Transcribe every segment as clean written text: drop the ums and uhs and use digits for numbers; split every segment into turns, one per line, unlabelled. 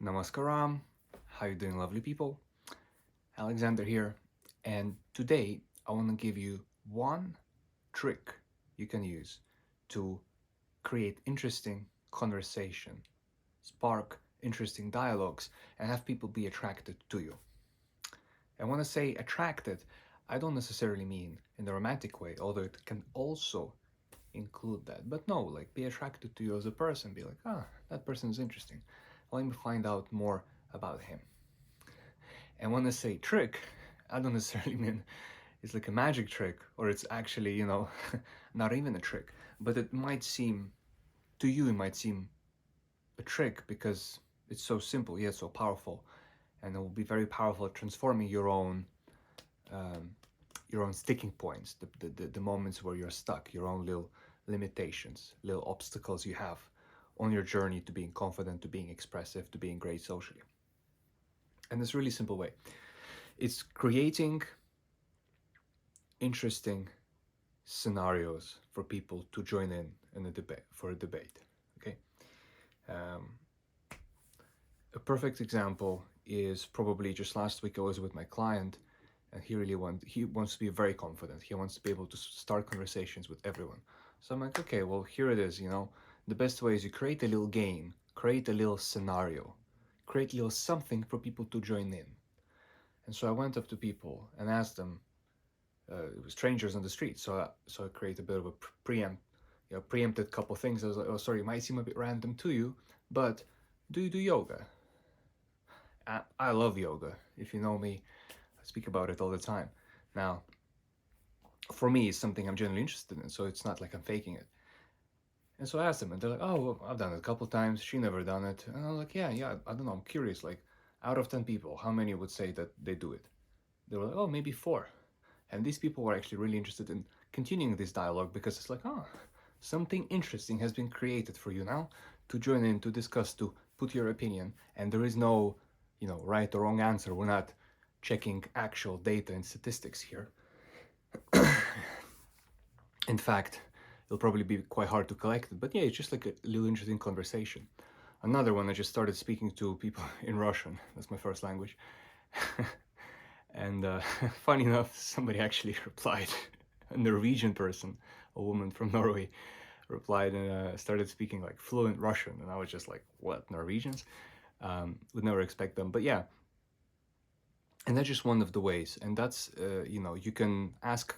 Namaskaram. How you doing, lovely people? Alexander here, and today I want to give you one trick you can use to create interesting conversation, spark interesting dialogues, and have people be attracted to you. And when I say attracted, I don't necessarily mean in the romantic way, although it can also include that. But no, like be attracted to you as a person, be like, that person is interesting. Let me find out more about him. And when I say trick, I don't necessarily mean it's like a magic trick or it's actually, not even a trick. But it might seem, to you, it might seem a trick because it's so simple yet so powerful. And it will be very powerful at transforming um, your own sticking points, the moments where you're stuck, your own little limitations, little obstacles you have on your journey to being confident, to being expressive, to being great socially. And this really simple way. It's creating interesting scenarios for people to join in a debate for a debate. Okay, um, a perfect example is probably just last week I was with my client, and he wants to be very confident. He wants to be able to start conversations with everyone. So I'm like, okay, well here it is. The best way is you create a little game, create a little scenario, create a little something for people to join in. And so I went up to people and asked them, it was strangers on the street. So I created a bit of a preempted couple things. I was like, oh, sorry, it might seem a bit random to you, but do you do yoga? I love yoga. If you know me, I speak about it all the time. Now, for me, it's something I'm generally interested in, so it's not like I'm faking it. And so I asked them, and they're like, oh, well, I've done it a couple times. She never done it. And I'm like, yeah, I don't know. I'm curious. Like, out of 10 people, how many would say that they do it? They were like, oh, maybe 4. And these people were actually really interested in continuing this dialogue because it's like, something interesting has been created for you now to join in, to discuss, to put your opinion. And there is no, right or wrong answer. We're not checking actual data and statistics here. In fact, it'll probably be quite hard to collect it. But yeah, it's just like a little interesting conversation. Another one, I just started speaking to people in Russian. That's my first language. And funny enough, somebody actually replied, a Norwegian person, a woman from Norway, replied and started speaking like fluent Russian. And I was just like, what, Norwegians? Would never expect them. But yeah, and that's just one of the ways. And that's, you can ask,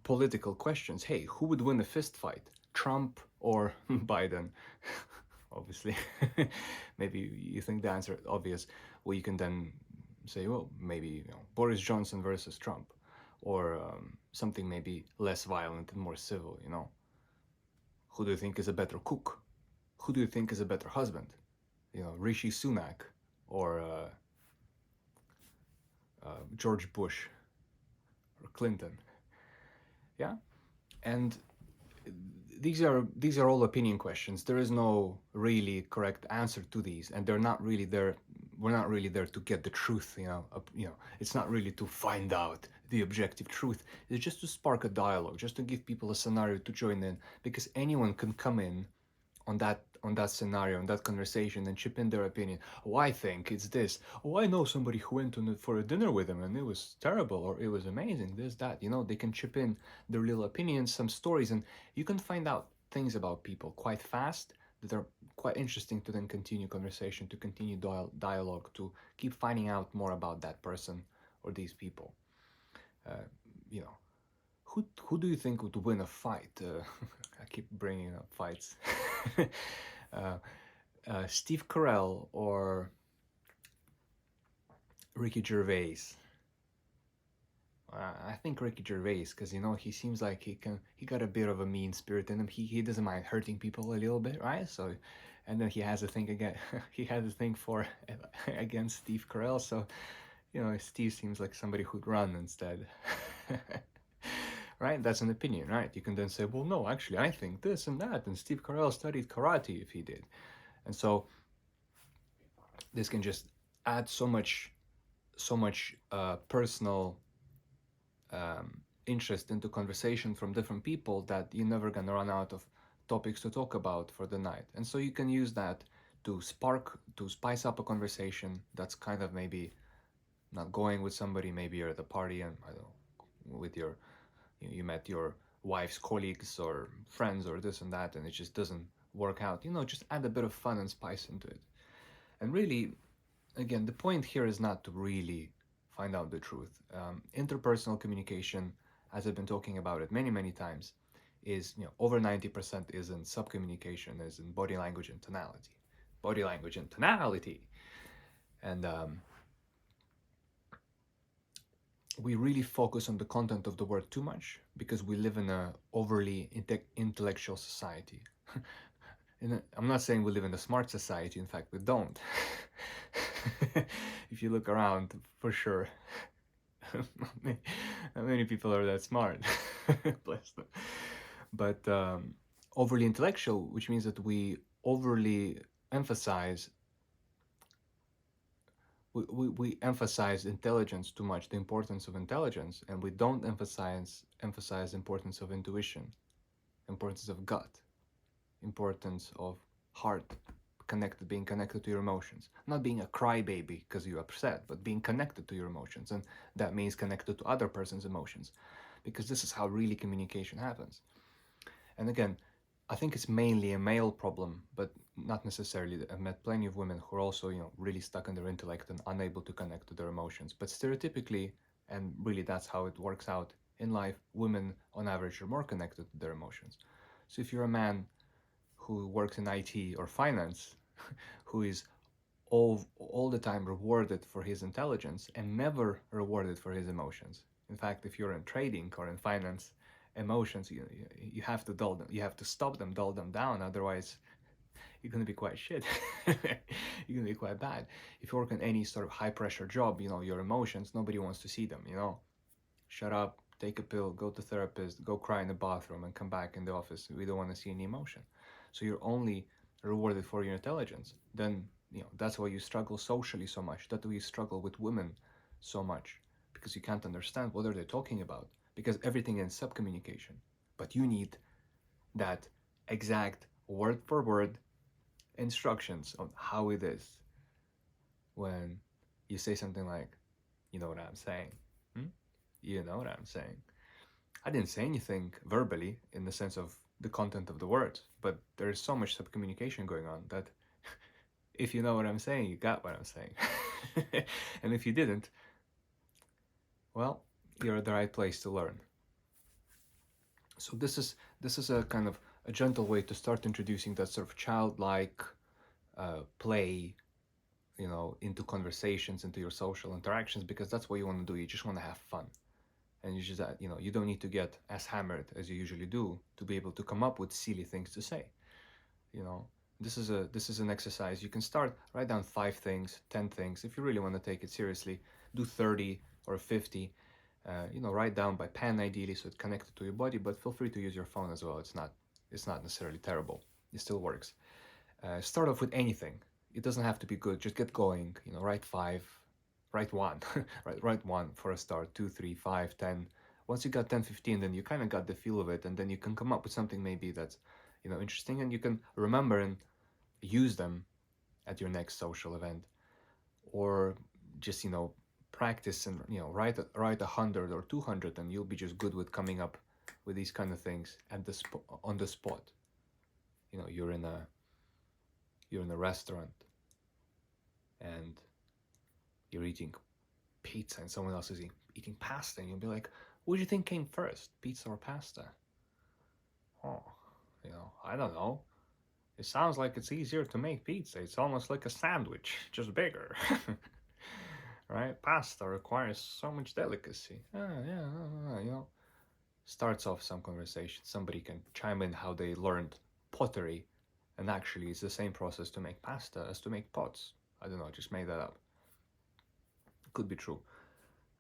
political questions. Hey, who would win a fist fight? Trump or Biden? Obviously. Maybe you think the answer is obvious. Well, you can then say, well, maybe Boris Johnson versus Trump, or something maybe less violent and more civil. Who do you think is a better cook? Who do you think is a better husband? Rishi Sunak or George Bush or Clinton. Yeah, and these are all opinion questions. There is no really correct answer to these, and they're not really there. We're not really there to get the truth. It's not really to find out the objective truth. It's just to spark a dialogue, just to give people a scenario to join in, because anyone can come in on that scenario, on that conversation, and chip in their opinion. Oh, I think it's this. Oh, I know somebody who went on it for a dinner with him and it was terrible, or it was amazing, this, that. They can chip in their little opinions, some stories, and you can find out things about people quite fast that are quite interesting to then continue conversation, to continue dialogue, to keep finding out more about that person or these people. Uh, you know, who do you think would win a fight? I keep bringing up fights. uh, Steve Carell or Ricky Gervais? I think Ricky Gervais, because he seems like he got a bit of a mean spirit in him. He doesn't mind hurting people a little bit, right? So, and then he has a thing again. He has a thing for against Steve Carell. So, Steve seems like somebody who'd run instead. Right? That's an opinion, right? You can then say, well, no, actually, I think this and that, and Steve Carell studied karate if he did. And so this can just add so much personal interest into conversation from different people that you're never gonna run out of topics to talk about for the night. And so you can use that to spice up a conversation that's kind of maybe not going with somebody. Maybe you're at a party and I don't know, with your you met your wife's colleagues or friends or this and that, and it just doesn't work out. Just add a bit of fun and spice into it. And really, again, the point here is not to really find out the truth. Interpersonal communication, as I've been talking about it many, many times, is over 90% is in subcommunication, is in body language and tonality. Body language and tonality. And we really focus on the content of the word too much because we live in a overly intellectual society. I'm not saying we live in a smart society. In fact, we don't. If you look around, for sure, not many people are that smart. Bless them. But overly intellectual, which means that we overly emphasize we emphasize intelligence too much, the importance of intelligence, and we don't emphasize importance of intuition, importance of gut, importance of heart, being connected to your emotions, not being a crybaby because you're upset, but being connected to your emotions, and that means connected to other person's emotions, because this is how really communication happens. And again, I think it's mainly a male problem, but not necessarily. I've met plenty of women who are also, really stuck in their intellect and unable to connect to their emotions. But stereotypically, and really that's how it works out in life, women on average are more connected to their emotions. So if you're a man who works in IT or finance, who is all the time rewarded for his intelligence and never rewarded for his emotions. In fact, if you're in trading or in finance, emotions you have to dull them, you have to stop them, dull them down, otherwise you're going to be quite shit. You're going to be quite bad. If you work in any sort of high pressure job, your emotions, nobody wants to see them. Shut up, take a pill, go to therapist, go cry in the bathroom and come back in the office. We don't want to see any emotion. So you're only rewarded for your intelligence. Then that's why you struggle socially so much. That's why you struggle with women so much, because you can't understand what are they talking about, because everything is subcommunication. But you need that exact word for word instructions on how it is when you say something like, you know what I'm saying? Hmm? You know what I'm saying? I didn't say anything verbally in the sense of the content of the words, but there's so much subcommunication going on that if you know what I'm saying, you got what I'm saying. And if you didn't, well, you're at the right place to learn. So this is a kind of a gentle way to start introducing that sort of childlike play, into conversations, into your social interactions, because that's what you want to do. You just want to have fun, and you just you don't need to get as hammered as you usually do to be able to come up with silly things to say. This is an exercise. You can start, write down 5 things, 10 things. If you really want to take it seriously, do 30 or 50. Write down by pen ideally, so it's connected to your body, but feel free to use your phone as well. It's not necessarily terrible. It still works. Start off with anything. It doesn't have to be good. Just get going. Write 5, write 1, write 1 for a start. 2, 3, 5, 10. Once you got 10, 15, then you kind of got the feel of it, and then you can come up with something maybe that's interesting, and you can remember and use them at your next social event, or just practice and write 100 or 200, and you'll be just good with coming up with these kind of things on the spot. You're in a restaurant and you're eating pizza and someone else is eating pasta, and you'll be like, what do you think came first, pizza or pasta? Oh, I don't know. It sounds like it's easier to make pizza. It's almost like a sandwich, just bigger. Right? Pasta requires so much delicacy. Yeah. Starts off some conversation. Somebody can chime in how they learned pottery, and actually it's the same process to make pasta as to make pots. I don't know, I just made that up. Could be true.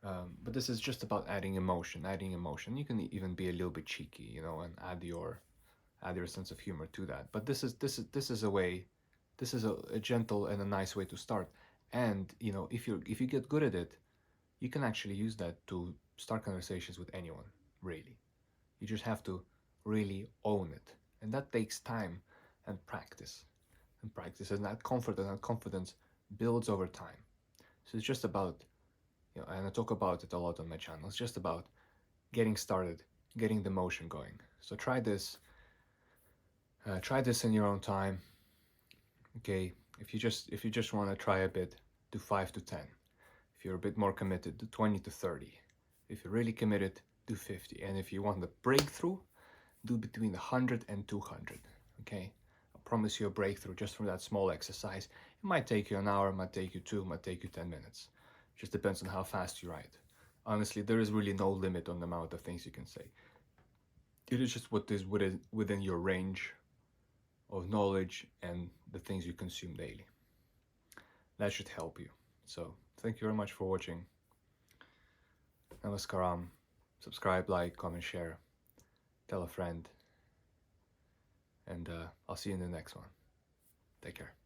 But this is just about adding emotion. You can even be a little bit cheeky, and add your sense of humor to that. But this is a way, this is a gentle and a nice way to start. And if you get good at it, you can actually use that to start conversations with anyone, really. You just have to really own it, and that takes time and practice. and practice, and that confidence builds over time. So it's just about, and I talk about it a lot on my channel. It's just about getting started, getting the motion going. So try this in your own time. Okay, if you just want to try a bit, do 5 to 10. If you're a bit more committed, do 20 to 30. If you're really committed, do 50. And if you want the breakthrough, do between 100 and 200. Okay, I promise you a breakthrough just from that small exercise. It might take you an hour, it might take you 2, it might take you 10 minutes. Just depends on how fast you write. Honestly, there is really no limit on the amount of things you can say. It is just what is within your range of knowledge and the things you consume daily. That should help you. So thank you very much for watching. Namaskaram. Subscribe, like, comment, share, tell a friend, and I'll see you in the next one. Take care.